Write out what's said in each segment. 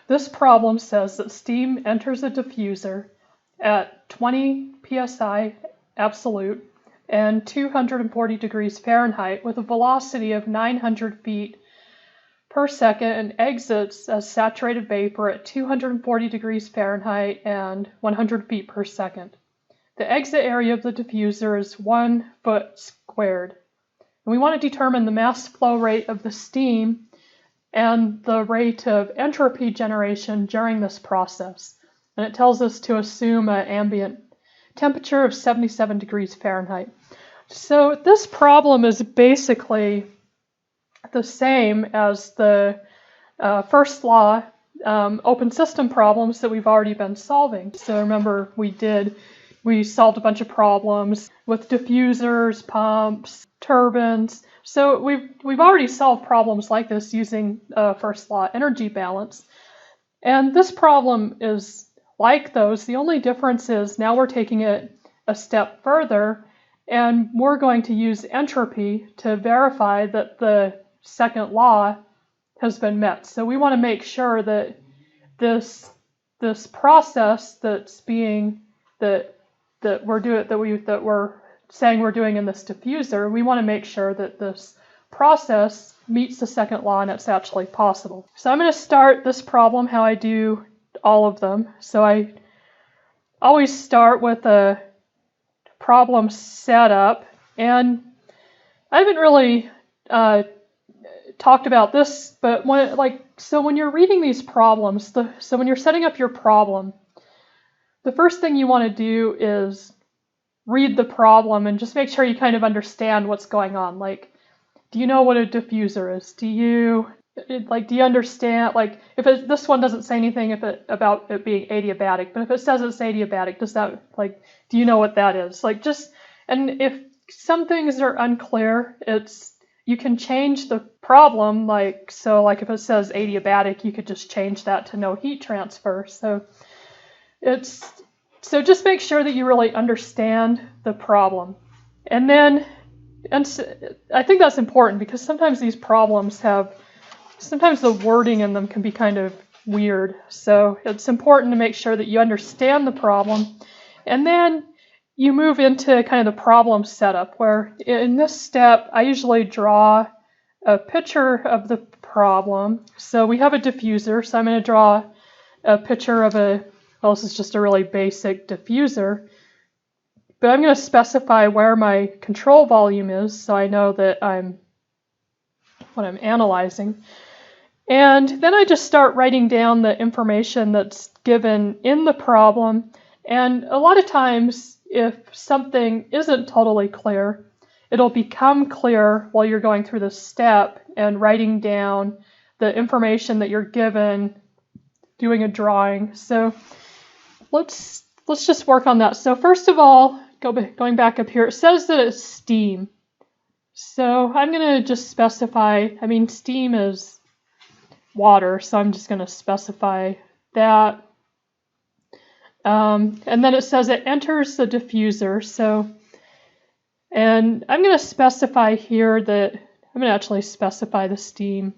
This problem says that steam enters a diffuser at 20 psi absolute and 240 degrees Fahrenheit with a velocity of 900 feet per second and exits as saturated vapor at 240 degrees Fahrenheit and 100 feet per second. The exit area of the diffuser is 1 foot squared. And we want to determine the mass flow rate of the steam and the rate of entropy generation during this process. And it tells us to assume an ambient temperature of 77 degrees Fahrenheit. So this problem is basically the same as the first law open system problems that we've already been solving. So remember we solved a bunch of problems with diffusers, pumps, turbines. So we've already solved problems like this using first law energy balance. And this problem is like those. The only difference is now we're taking it a step further and we're going to use entropy to verify that the second law has been met. So we want to make sure that this process that's being that we're saying we're doing in this diffuser, we want to make sure that this process meets the second law and it's actually possible. So I'm going to start this problem how I do all of them. So I always start with a problem setup, and I haven't really talked about this, but when you're reading these problems, so when you're setting up your problem, the first thing you want to do is read the problem and just make sure you kind of understand what's going on. Like, do you know what a diffuser is? Do you understand, like, this one doesn't say anything about it being adiabatic, but if it says it's adiabatic, does that, like, do you know what that is? Like, and if some things are unclear, you can change the problem, so if it says adiabatic, you could just change that to no heat transfer. So just make sure that you really understand the problem. And I think that's important because sometimes these problems sometimes the wording in them can be kind of weird. So it's important to make sure that you understand the problem. And then you move into kind of the problem setup, where in this step, I usually draw a picture of the problem. So we have a diffuser, so I'm going to draw a picture of this is just a really basic diffuser. But I'm going to specify where my control volume is, so I know that what I'm analyzing. And then I just start writing down the information that's given in the problem. And a lot of times, if something isn't totally clear, it'll become clear while you're going through this step and writing down the information that you're given, doing a drawing. So let's just work on that. So first of all, going back up here, it says that it's steam. So I'm going to just specify, steam is water, so I'm just going to specify that. And then it says it enters the diffuser. And I'm going to specify here that I'm going to actually specify the steam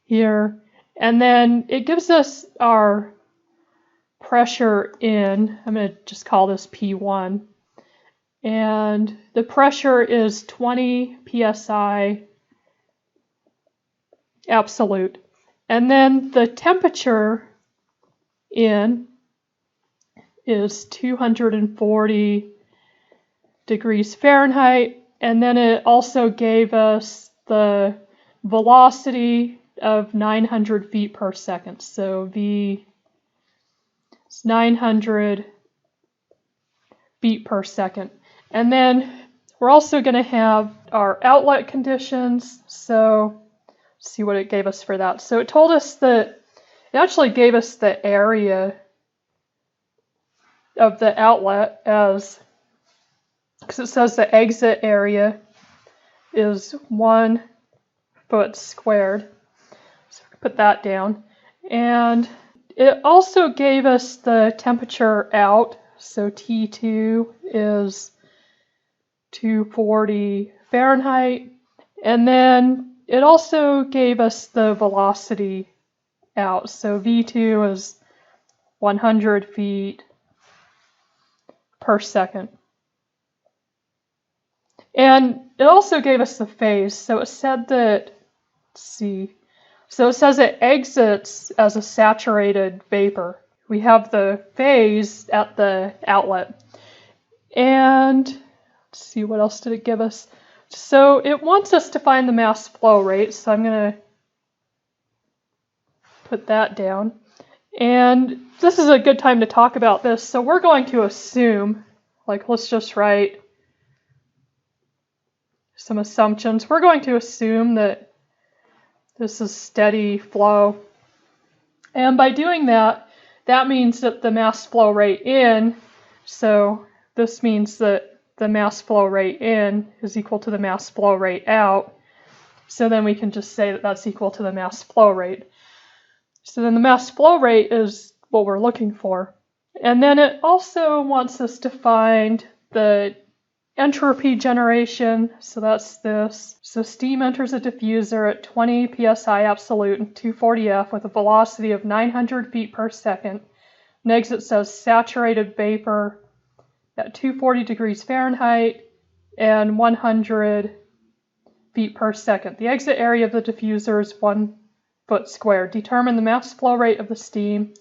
here. And then it gives us our pressure in. I'm going to just call this P1. And the pressure is 20 psi absolute. And then the temperature in is 240 degrees Fahrenheit, and then it also gave us the velocity of 900 feet per second. So V is 900 feet per second. And then we're also going to have our outlet conditions. So let's see what it gave us for that. So it told us that it actually gave us the area of the outlet because it says the exit area is 1 foot squared. So put that down. And it also gave us the temperature out. So T2 is 240 Fahrenheit. And then it also gave us the velocity out. So V2 is 100 feet per second. And it also gave us the phase. So it said that, let's see, so it says it exits as a saturated vapor. We have the phase at the outlet. And let's see, what else did it give us? So it wants us to find the mass flow rate. So I'm going to put that down. And this is a good time to talk about this. So we're going to assume, like, let's just write some assumptions. We're going to assume that this is steady flow. And by doing that, that means that the mass flow rate in, so this means that the mass flow rate in is equal to the mass flow rate out. So then we can just say that that's equal to the mass flow rate. So then the mass flow rate is what we're looking for. And then it also wants us to find the entropy generation, so that's this. So steam enters a diffuser at 20 psi absolute and 240 F with a velocity of 900 feet per second and exits as saturated vapor at 240 degrees Fahrenheit and 100 feet per second. The exit area of the diffuser is 1 foot squared. Determine the mass flow rate of the steam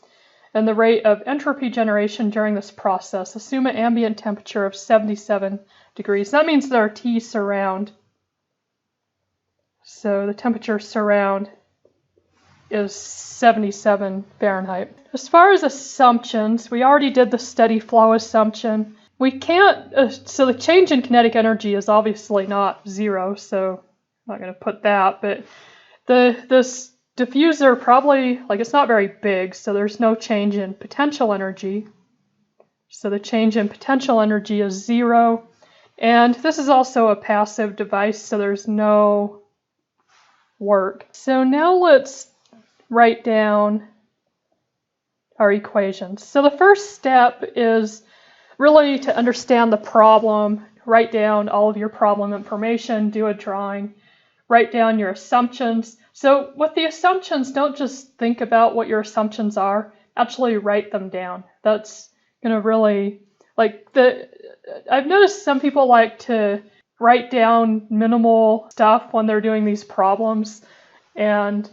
and the rate of entropy generation during this process. Assume an ambient temperature of 77 degrees. That means that our T surround, so the temperature surround is 77 Fahrenheit. As far as assumptions, we already did the steady flow assumption. We can't, so the change in kinetic energy is obviously not zero, so I'm not going to put that, but this diffuser probably, like, it's not very big, so there's no change in potential energy. So the change in potential energy is 0. And this is also a passive device, so there's no work. So now let's write down our equations. So the first step is really to understand the problem, write down all of your problem information, do a drawing, write down your assumptions. So with the assumptions, don't just think about what your assumptions are, actually write them down. That's going to really, like, I've noticed some people like to write down minimal stuff when they're doing these problems, and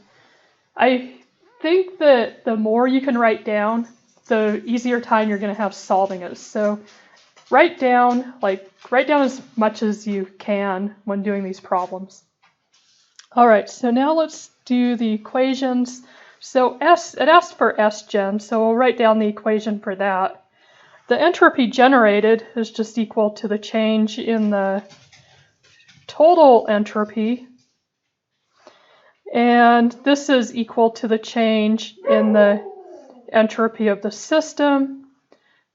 I think that the more you can write down, the easier time you're going to have solving it. So write down as much as you can when doing these problems. All right, so now let's do the equations. So it asked for Sgen, so we'll write down the equation for that. The entropy generated is just equal to the change in the total entropy, and this is equal to the change in the entropy of the system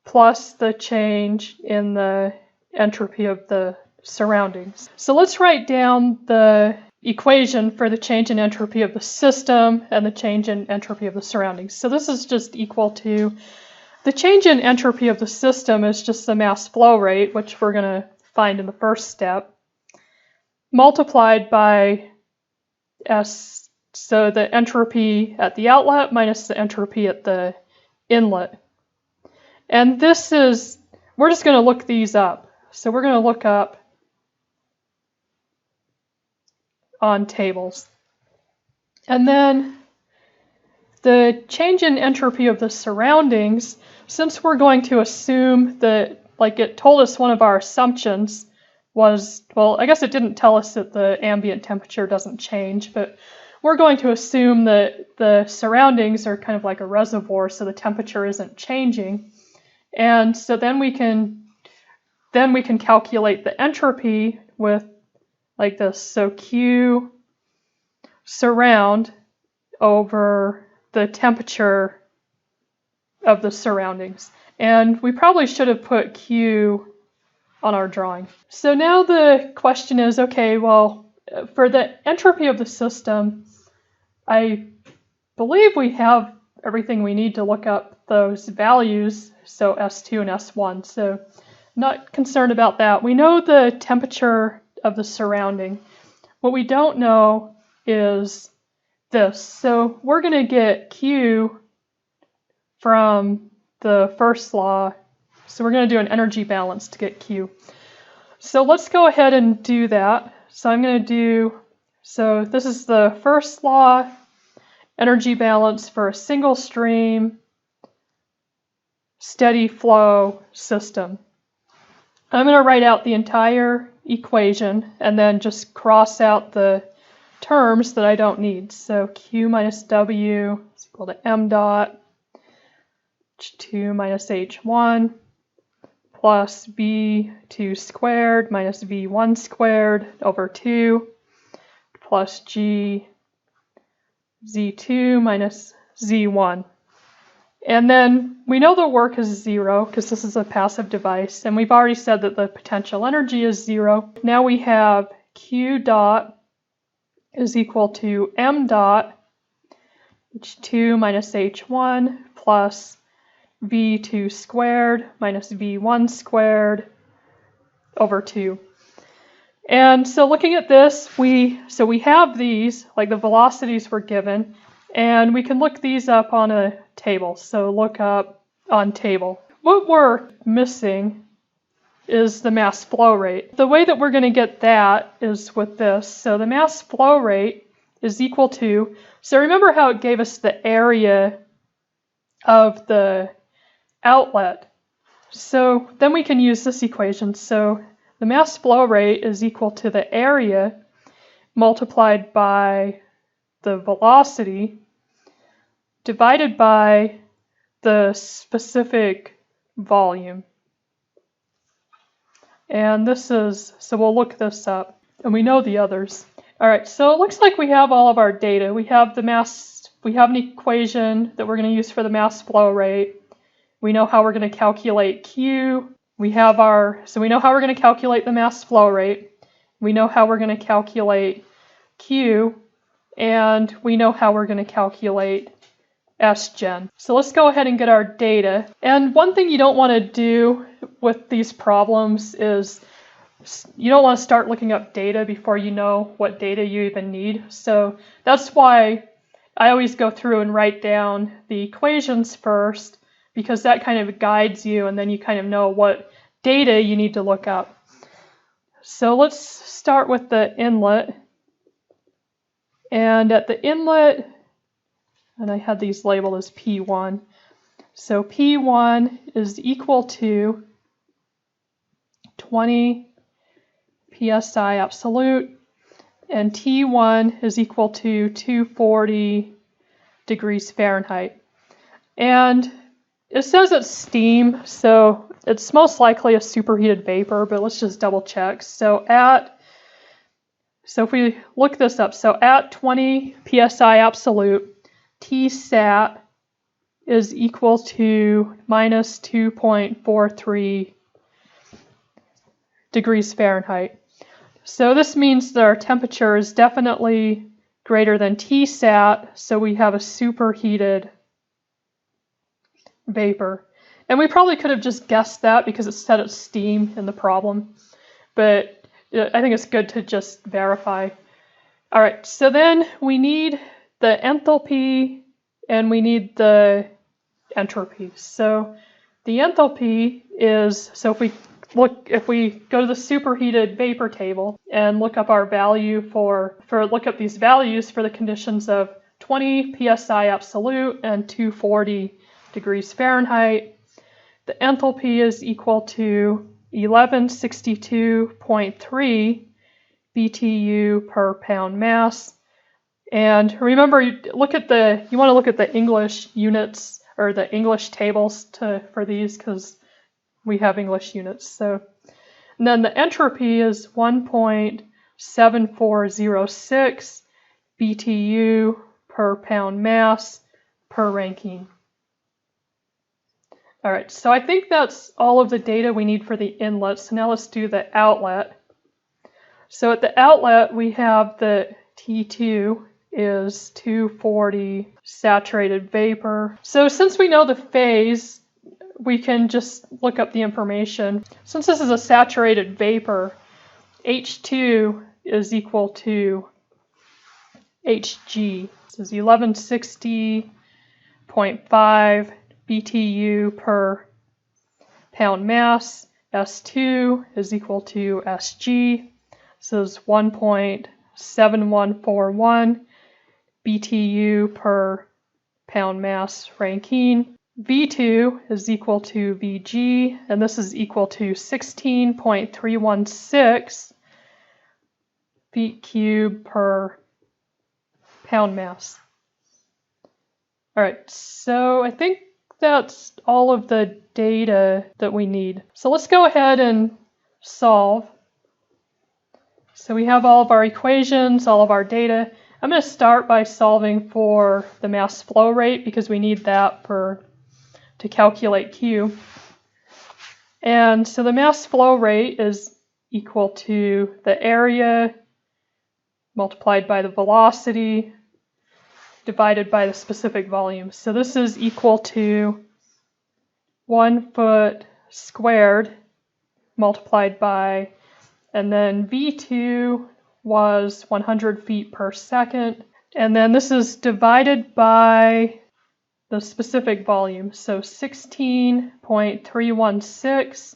plus the change in the entropy of the surroundings. So let's write down the equation for the change in entropy of the system and the change in entropy of the surroundings. So this is just equal to, the change in entropy of the system is just the mass flow rate, which we're going to find in the first step, multiplied by S, so the entropy at the outlet minus the entropy at the inlet. And this is, we're just going to look these up. So we're going to look up on tables. And then the change in entropy of the surroundings, since we're going to assume that, like, it told us one of our assumptions was, well, I guess it didn't tell us that the ambient temperature doesn't change, but we're going to assume that the surroundings are kind of like a reservoir, so the temperature isn't changing. And so then we can calculate the entropy with, like this. So Q surround over the temperature of the surroundings. And we probably should have put Q on our drawing. So now the question is, okay, well, for the entropy of the system, I believe we have everything we need to look up those values, so S2 and S1. So not concerned about that. We know the temperature of the surrounding. What we don't know is this. So we're going to get Q from the first law. So we're going to do an energy balance to get Q. So let's go ahead and do that. So I'm going to do, so this is the first law, energy balance for a single stream, steady flow system. I'm going to write out the entire equation and then just cross out the terms that I don't need. So Q minus W is equal to m dot H2 minus H1 plus V2 squared minus V1 squared over 2 plus G Z2 minus Z1. And then we know the work is 0 because this is a passive device, and we've already said that the potential energy is 0. Now we have Q dot is equal to m dot H2 minus H1 plus V2 squared minus V1 squared over 2. And so looking at this, we have these, like the velocities were given, and we can look these up on a table. So look up on table. What we're missing is the mass flow rate. The way that we're going to get that is with this. So the mass flow rate is equal to, so remember how it gave us the area of the outlet. So then we can use this equation. So the mass flow rate is equal to the area multiplied by the velocity divided by the specific volume. And this is, so we'll look this up, and we know the others. All right, so it looks like we have all of our data. We have the mass, we have an equation that we're going to use for the mass flow rate. We know how we're going to calculate Q. We have our, so we know how we're going to calculate the mass flow rate. We know how we're going to calculate Q, and we know how we're going to calculate SGen. So let's go ahead and get our data. And one thing you don't want to do with these problems is you don't want to start looking up data before you know what data you even need. So that's why I always go through and write down the equations first, because that kind of guides you, and then you kind of know what data you need to look up. So let's start with the inlet. And at the inlet, and I had these labeled as P1. So P1 is equal to 20 psi absolute, and T1 is equal to 240 degrees Fahrenheit. And it says it's steam, so it's most likely a superheated vapor, but let's just double check. So if we look this up, so at 20 psi absolute, Tsat is equal to minus 2.43 degrees Fahrenheit. So this means that our temperature is definitely greater than Tsat, so we have a superheated vapor. And we probably could have just guessed that because it said it's steam in the problem, but I think it's good to just verify. All right, so then we need the enthalpy and we need the entropy. So the enthalpy is, so if we go to the superheated vapor table and look up our value look up these values for the conditions of 20 psi absolute and 240 degrees Fahrenheit, the enthalpy is equal to 1162.3 BTU per pound mass. And remember, you want to look at the English units or the English tables for these, because we have English units. So, and then the entropy is 1.7406 BTU per pound mass per Rankine. All right, so I think that's all of the data we need for the inlet. So now let's do the outlet. So at the outlet, we have the T2 is 240 saturated vapor. So since we know the phase, we can just look up the information. Since this is a saturated vapor, H2 is equal to Hg. This is 1160.5 BTU per pound mass. S2 is equal to Sg. This is 1.7141 BTU per pound mass Rankine. V2 is equal to Vg, and this is equal to 16.316 feet cubed per pound mass. All right, so I think that's all of the data that we need. So let's go ahead and solve. So we have all of our equations, all of our data. I'm going to start by solving for the mass flow rate because we need that to calculate Q. And so the mass flow rate is equal to the area multiplied by the velocity divided by the specific volume. So this is equal to 1 foot squared multiplied by, and then V2 was 100 feet per second. And then this is divided by the specific volume. So 16.316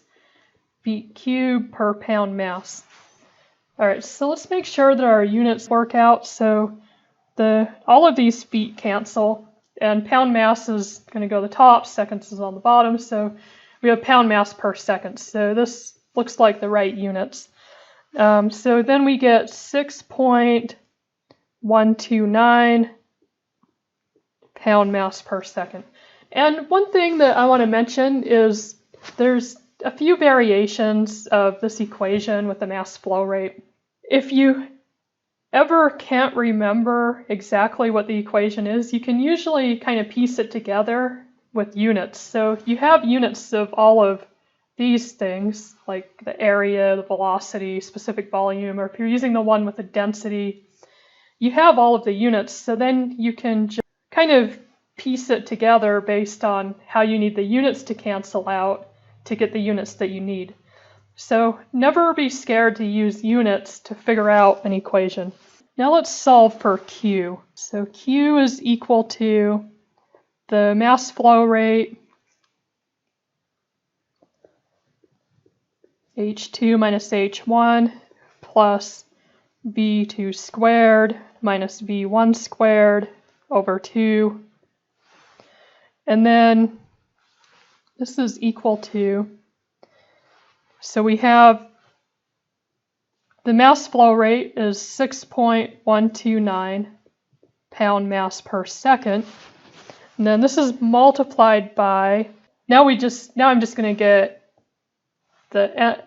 feet cubed per pound mass. All right, so let's make sure that our units work out. So all of these feet cancel, and pound mass is going to go to the top, seconds is on the bottom, so we have pound mass per second. So this looks like the right units. So then we get 6.129 pound mass per second. And one thing that I want to mention is there's a few variations of this equation with the mass flow rate. If you ever can't remember exactly what the equation is, you can usually kind of piece it together with units. So you have units of all of these things, like the area, the velocity, specific volume, or if you're using the one with the density, you have all of the units. So then you can just kind of piece it together based on how you need the units to cancel out to get the units that you need. So never be scared to use units to figure out an equation. Now let's solve for Q. So Q is equal to the mass flow rate, H2 minus H1 plus V2 squared minus V1 squared over 2. And then this is equal to, so we have the mass flow rate is 6.129 pound mass per second. And then this is multiplied by, now I'm just going to get the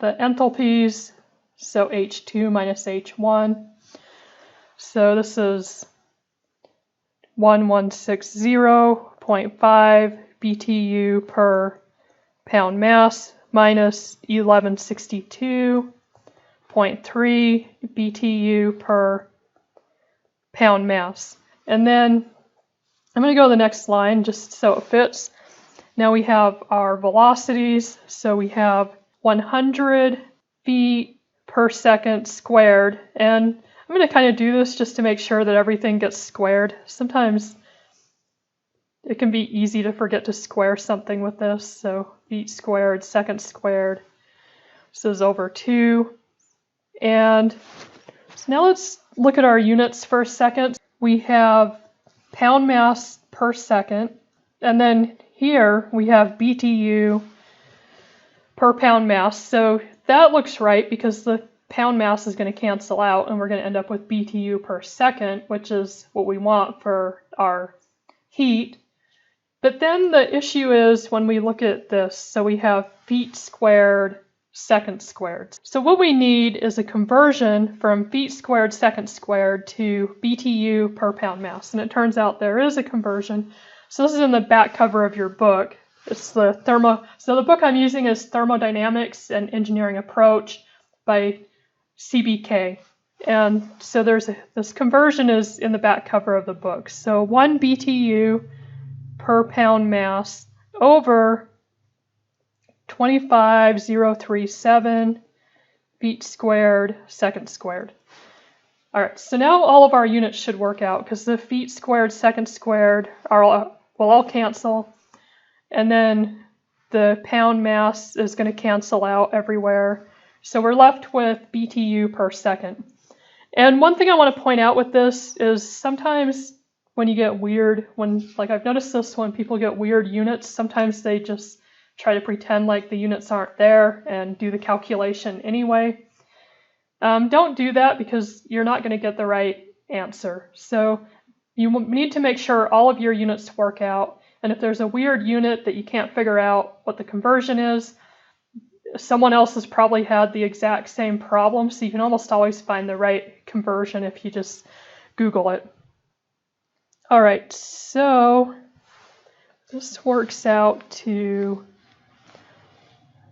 enthalpies, so H2 minus H1. So this is 1160.5 BTU per pound mass minus 1162.3 BTU per pound mass. And then I'm going to go to the next line just so it fits. Now we have our velocities. So we have 100 feet per second squared. And I'm going to kind of do this just to make sure that everything gets squared. Sometimes it can be easy to forget to square something with this. So feet squared, second squared. This is over 2. And so now let's look at our units for a second. We have pound mass per second. And then here we have BTU per pound mass. So that looks right because the pound mass is going to cancel out and we're going to end up with BTU per second, which is what we want for our heat. But then the issue is when we look at this, so we have feet squared, second squared. So what we need is a conversion from feet squared, second squared to BTU per pound mass. And it turns out there is a conversion. So this is in the back cover of your book. It's so the book I'm using is Thermodynamics and Engineering Approach by CBK. And so this conversion is in the back cover of the book. So 1 BTU per pound mass over 25,037 feet squared, second squared. All right, so now all of our units should work out because the feet squared, seconds squared will all cancel. And then the pound mass is going to cancel out everywhere. So we're left with BTU per second. And one thing I want to point out with this is sometimes when you get weird, like I've noticed this when people get weird units, sometimes they just try to pretend like the units aren't there and do the calculation anyway. Don't do that because you're not going to get the right answer. So you need to make sure all of your units work out. And if there's a weird unit that you can't figure out what the conversion is, someone else has probably had the exact same problem. So you can almost always find the right conversion if you just Google it. All right, so this works out to,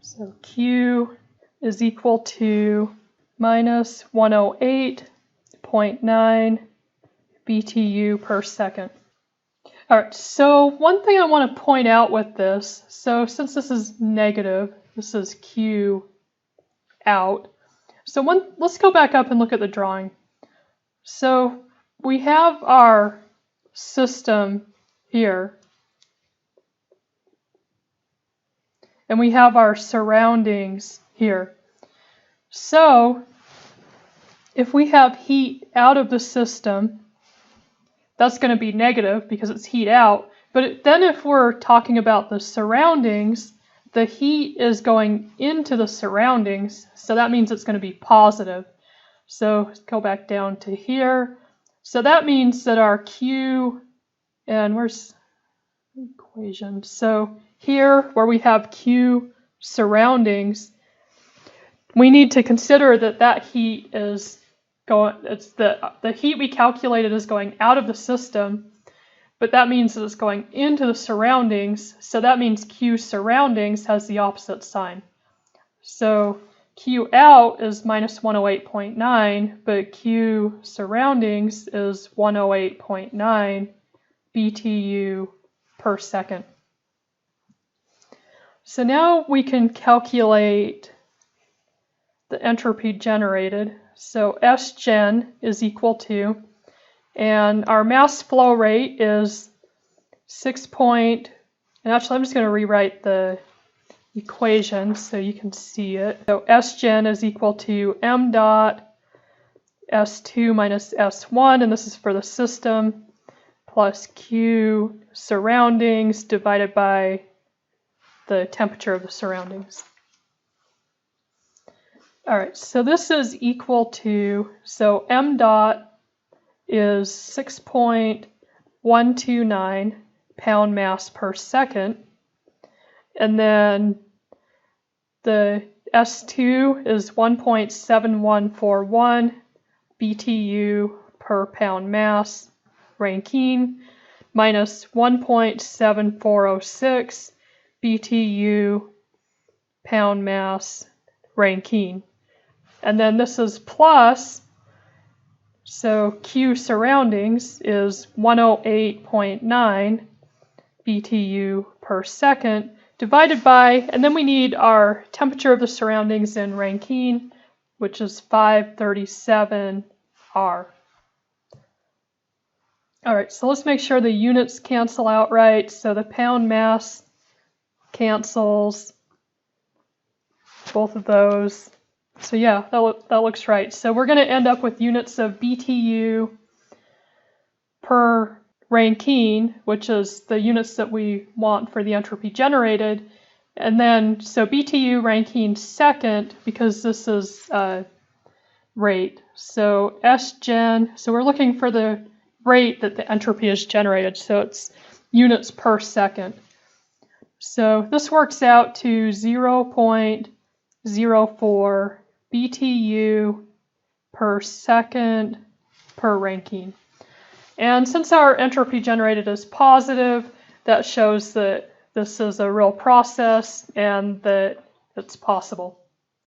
so Q is equal to minus 108.9 BTU per second. All right, so one thing I want to point out with this, so since this is negative, this is Q out. So let's go back up and look at the drawing. So we have our system here, and we have our surroundings here. So if we have heat out of the system, that's going to be negative because it's heat out. But then if we're talking about the surroundings, the heat is going into the surroundings, so that means it's going to be positive. So let's go back down to here. So that means that our Q, and where's the equation? So here, where we have Q surroundings, we need to consider that that heat is going, it's the heat we calculated is going out of the system, but that means that it's going into the surroundings, so that means Q surroundings has the opposite sign. So Q out is minus 108.9, but Q surroundings is 108.9 BTU per second. So now we can calculate the entropy generated. So Sgen is equal to, and our mass flow rate is 6 point, and actually I'm just going to rewrite the equation so you can see it. So Sgen is equal to m dot S2 minus S1, and this is for the system, plus Q surroundings divided by the temperature of the surroundings. All right, so this is equal to, so m dot is 6.129 pound mass per second, and then the S2 is 1.7141 BTU per pound mass Rankine minus 1.7406 BTU pound mass Rankine. And then this is plus, so Q surroundings is 108.9 BTU per second divided by, and then we need our temperature of the surroundings in Rankine, which is 537 R. All right, so let's make sure the units cancel out right. So the pound mass cancels both of those. So yeah, that looks right. So we're going to end up with units of BTU per Rankine, which is the units that we want for the entropy generated. And then, so BTU Rankine second, because this is rate. So Sgen, so we're looking for the rate that the entropy is generated. So it's units per second. So this works out to 0.04 BTU per second per Rankine. And since our entropy generated is positive, that shows that this is a real process and that it's possible.